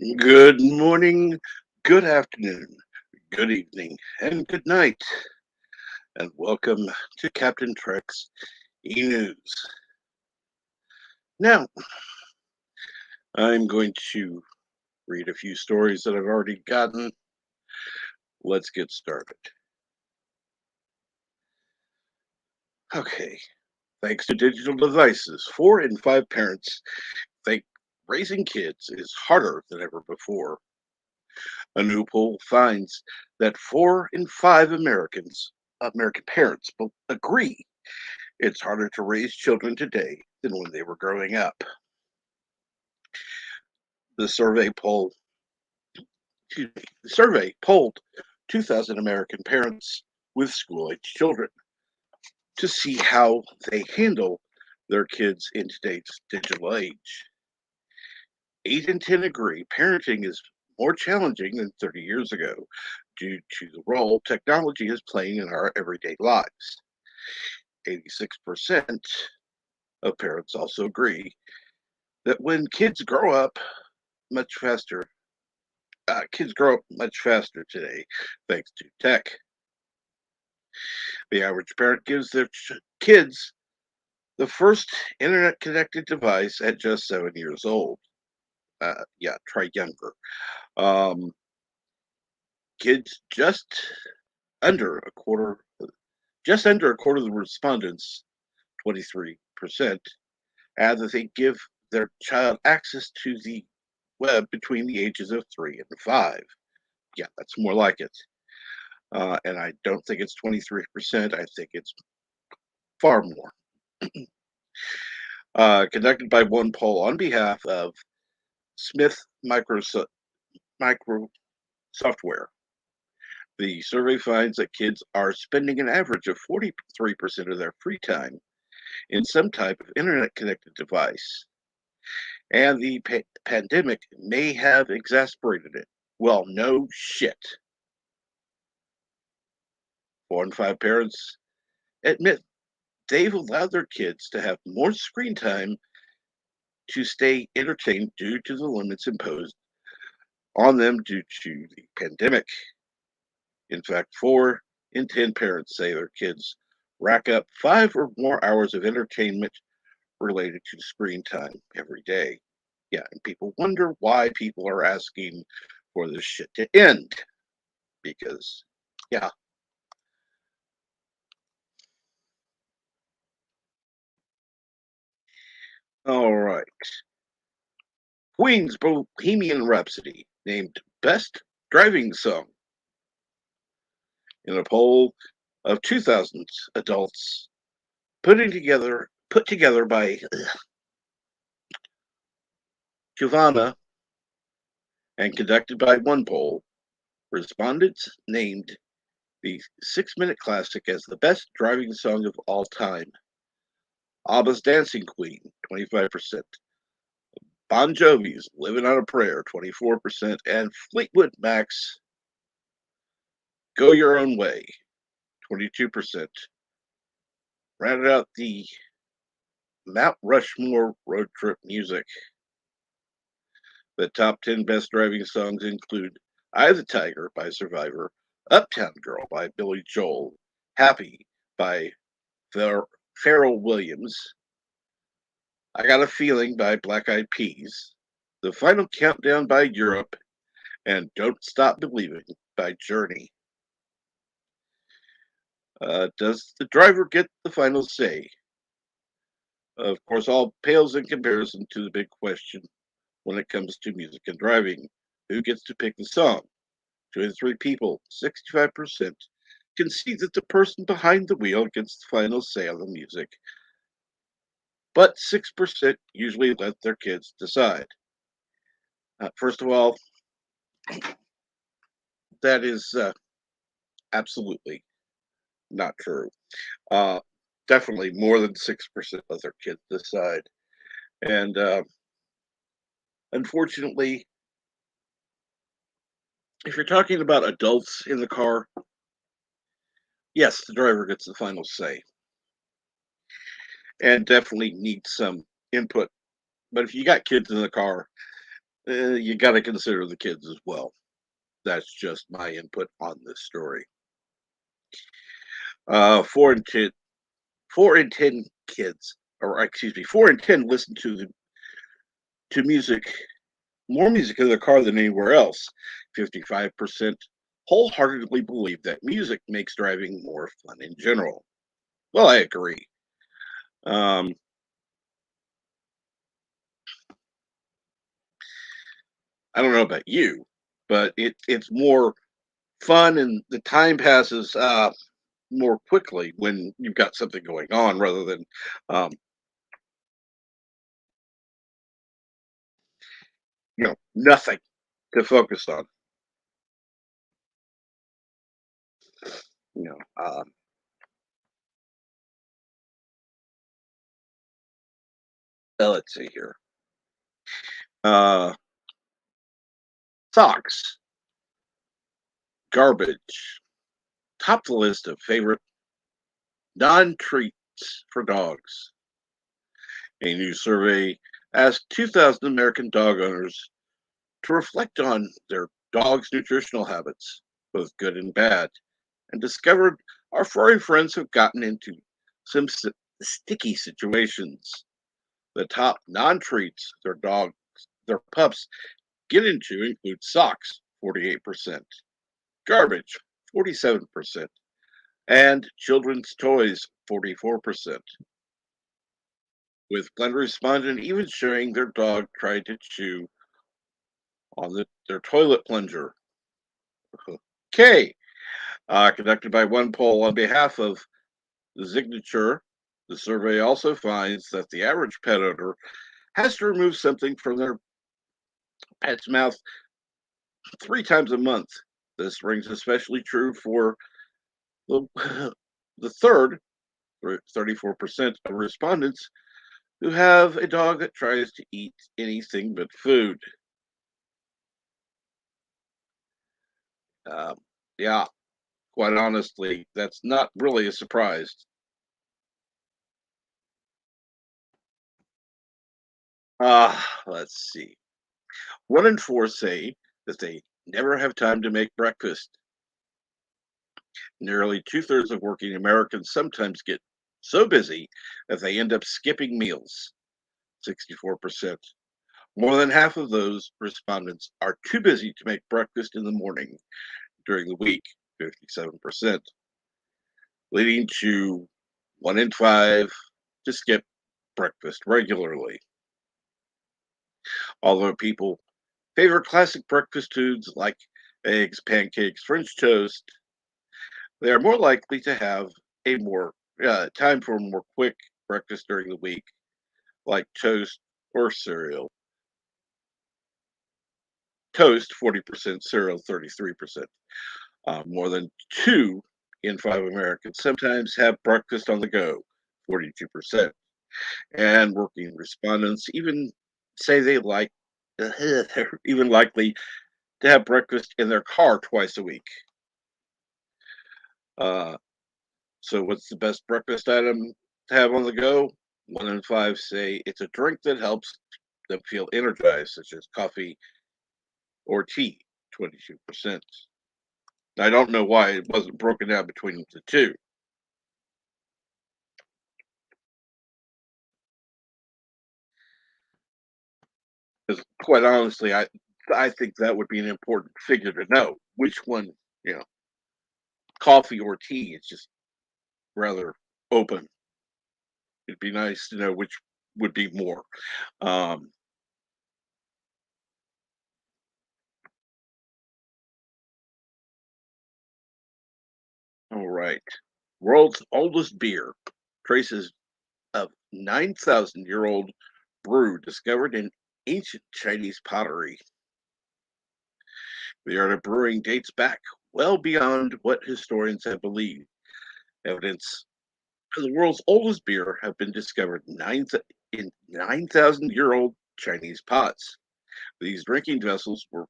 Good morning, good afternoon, good evening, and good night, and welcome to Captain Trek's E-News. Now, I'm going to read a few stories that I've already gotten. Let's get started. Okay, thanks to digital devices, 4 in 5 parents think raising kids is harder than ever before. A new poll finds that 4 in 5 American parents agree it's harder to raise children today than when they were growing up. The survey polled 2,000 American parents with school-age children to see how they handle their kids in today's digital age. 8 in 10 agree parenting is more challenging than 30 years ago due to the role technology is playing in our everyday lives. 86% of parents also agree that when much faster kids grow up much faster today thanks to tech. The average parent gives their kids the first internet connected device at just 7 years old. Yeah, try younger. Um, kids under a quarter, just under a quarter of the respondents, 23%, add that they give their child access to the web between the ages of 3 and 5. Yeah, that's more like it. And I don't think it's 23%. I think it's far more. Conducted by one poll on behalf of Smith Micro Software. The survey finds that kids are spending an average of 43% of their free time in some type of internet connected device, and the pandemic may have exacerbated it. Well, no shit. 4 in 5 parents admit they've allowed their kids to have more screen time to stay entertained due to the limits imposed on them due to the pandemic. In fact, 4 in 10 parents say their kids rack up 5 or more hours of entertainment related to screen time every day. Yeah, and people wonder why people are asking for this shit to end. Because, yeah. All right. Queen's Bohemian Rhapsody named Best Driving Song in a poll of 2,000 adults put together by Giovanna and conducted by one poll. Respondents named the 6 minute classic as the best driving song of all time. ABBA's Dancing Queen, 25%. Bon Jovi's Living on a Prayer, 24%. And Fleetwood Mac's Go Your Own Way, 22%. Rounded out the Mount Rushmore road trip music. The top 10 best driving songs include Eye of the Tiger by Survivor, Uptown Girl by Billy Joel, Happy by Pharrell Williams, I Got a Feeling by Black Eyed Peas, The Final Countdown by Europe, and Don't Stop Believing by Journey. Does the driver get the final say? Of course, all pales in comparison to the big question when it comes to music and driving. Who gets to pick the song? 2 in 3 people, 65%, concede that the person behind the wheel gets the final say on the music, but 6% usually let their kids decide. First of all, that is absolutely not true. Uh, Definitely more than 6% let their kids decide. And unfortunately, if you're talking about adults in the car, yes, the driver gets the final say and definitely needs some input. But if you got kids in the car, You got to consider the kids as well. That's just my input on this story. 4 in 10, kids, or excuse me, 4 in 10 listen to music, more music in their car than anywhere else. 55% wholeheartedly believe that music makes driving more fun in general. Well, I agree. Um, I don't know about you, but it's more fun and the time passes more quickly when you've got something going on rather than um, nothing to focus on. You know, let's see here. Uh, Socks, garbage, top the list of favorite non-treats for dogs. A new survey asked 2,000 American dog owners to reflect on their dog's nutritional habits, both good and bad, and discovered our furry friends have gotten into some sticky situations. The top non-treats their pups get into include socks, 48%, garbage, 47%, and children's toys, 44%. With one respondent even showing their dog tried to chew on their toilet plunger. Okay, conducted by one poll on behalf of the Signature. The survey also finds that the average pet owner has to remove something from their pet's mouth 3 times a month. This rings especially true for the, the third, 34% of respondents who have a dog that tries to eat anything but food. Um, yeah, quite honestly, that's not really a surprise. Let's see. 1 in 4 say that they never have time to make breakfast. Nearly two-thirds of working Americans sometimes get so busy that they end up skipping meals, 64%. More than half of those respondents are too busy to make breakfast in the morning during the week, 57%, leading to 1 in 5 to skip breakfast regularly. Although people favor classic breakfast foods like eggs, pancakes, French toast, they are more likely to have a more time for a more quick breakfast during the week, like toast or cereal. Toast, 40%, cereal, 33%. More than 2 in 5 Americans sometimes have breakfast on the go, 42%. And working respondents even say they like, they're even likely to have breakfast in their car twice a week. Uh, so, what's the best breakfast item to have on the go? 1 in 5 say it's a drink that helps them feel energized, such as coffee or tea, 22%. I don't know why it wasn't broken down between the two, because quite honestly, I think that would be an important figure to know which one, you know, coffee or tea. It's just rather open. It'd be nice to know which would be more. Um, all right. World's oldest beer traces a 9,000-year-old brew discovered in ancient Chinese pottery. The art of brewing dates back well beyond what historians have believed. Evidence of the world's oldest beer have been discovered in 9,000-year-old Chinese pots. These drinking vessels were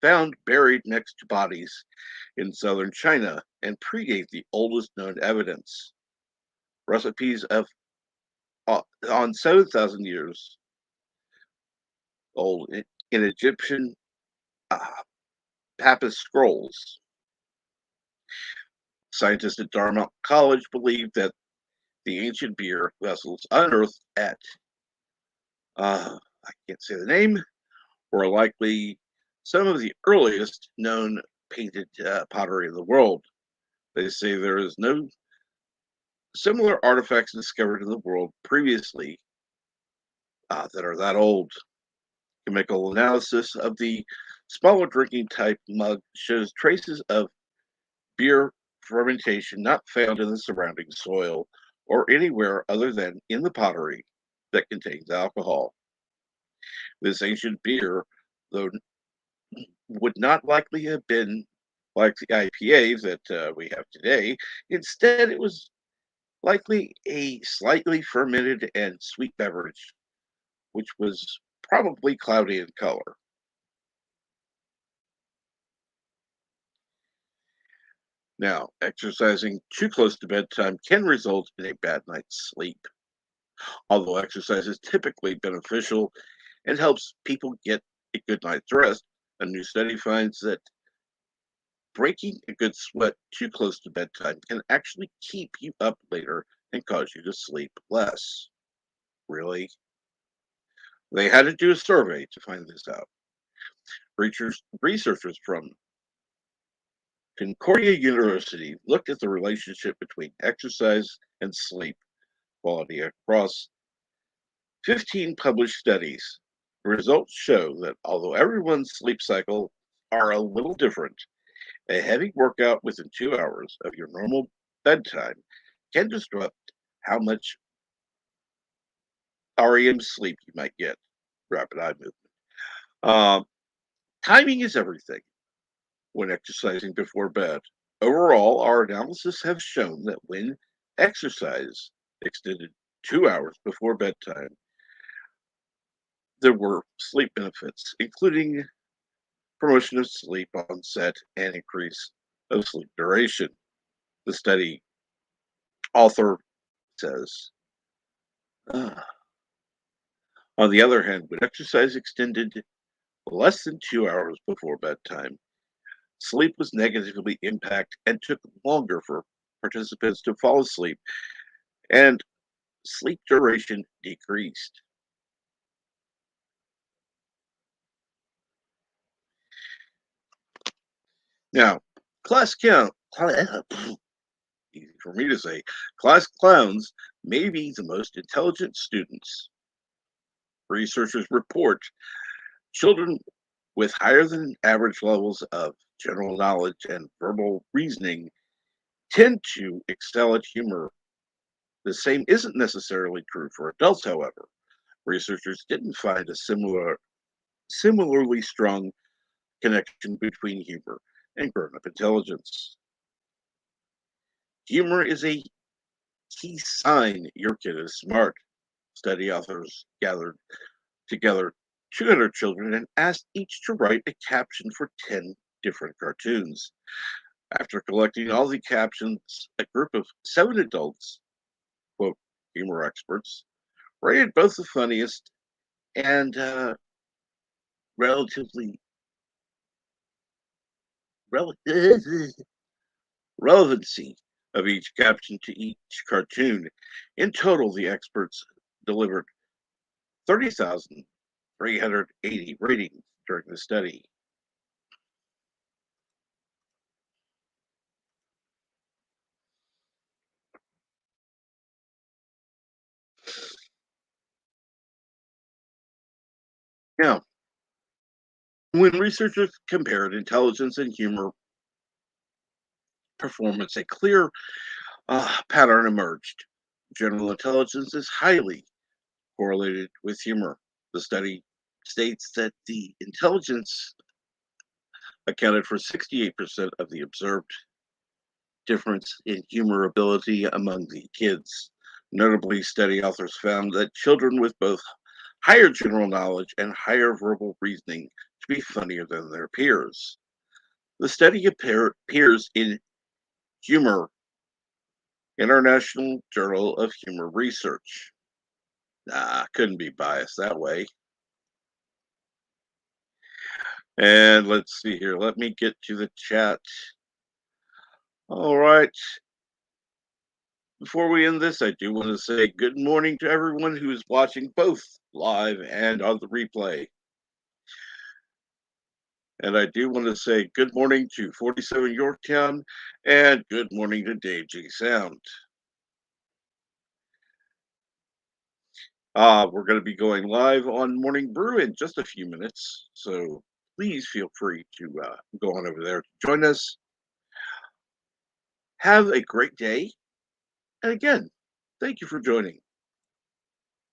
found buried next to bodies in southern China and predate the oldest known evidence. Recipes of on 7,000 years old In Egyptian uh, papyrus scrolls, scientists at Dartmouth College believe that the ancient beer vessels unearthed at, I can't say the name, were likely some of the earliest known painted pottery in the world. They say there is no similar artifacts discovered in the world previously that are that old. Chemical analysis of the smaller drinking type mug shows traces of beer fermentation not found in the surrounding soil or anywhere other than in the pottery that contains alcohol. This ancient beer, though, would not likely have been like the IPAs that we have today. Instead, it was likely a slightly fermented and sweet beverage, which was probably cloudy in color. Now, exercising too close to bedtime can result in a bad night's sleep. Although exercise is typically beneficial and helps people get a good night's rest, a new study finds that breaking a good sweat too close to bedtime can actually keep you up later and cause you to sleep less. Really? They had to do a survey to find this out. Researchers from Concordia University looked at the relationship between exercise and sleep quality across 15 published studies. Results show that although everyone's sleep cycle are a little different, a heavy workout within 2 hours of your normal bedtime can disrupt how much REM sleep you might get. Rapid eye movement. Um, Timing is everything when exercising before bed. Overall, our analysis have shown that when exercise extended 2 hours before bedtime, there were sleep benefits, including promotion of sleep onset and increase of sleep duration. The study author says, "Ah, on the other hand, when exercise extended less than 2 hours before bedtime, sleep was negatively impacted and took longer for participants to fall asleep, and sleep duration decreased." Now, class count, easy for me to say, class clowns may be the most intelligent students. Researchers report children with higher than average levels of general knowledge and verbal reasoning tend to excel at humor. The same isn't necessarily true for adults, however. Researchers didn't find a similarly strong connection between humor and grown-up intelligence. Humor is a key sign your kid is smart. Study authors gathered together 200 children and asked each to write a caption for 10 different cartoons. After collecting all the captions, a group of 7 adults, quote, humor experts, rated both the funniest and relatively rele- relevancy of each caption to each cartoon. In total, the experts delivered 30,380 ratings during the study. Now, when researchers compared intelligence and humor performance, a clear pattern emerged. General intelligence is highly correlated with humor. The study states that the intelligence accounted for 68% of the observed difference in humor ability among the kids. Notably, study authors found that children with both higher general knowledge and higher verbal reasoning to be funnier than their peers. The study appears in Humor, International Journal of Humor Research. Nah, couldn't be biased that way. And let's see here. Let me get to the chat. All right. Before we end this, I do want to say good morning to everyone who is watching both live and on the replay. And I do want to say good morning to 47 Yorktown and good morning to Dave G Sound. We're going to be going live on Morning Brew in just a few minutes. So please feel free to go on over there to join us. Have a great day. And again, thank you for joining.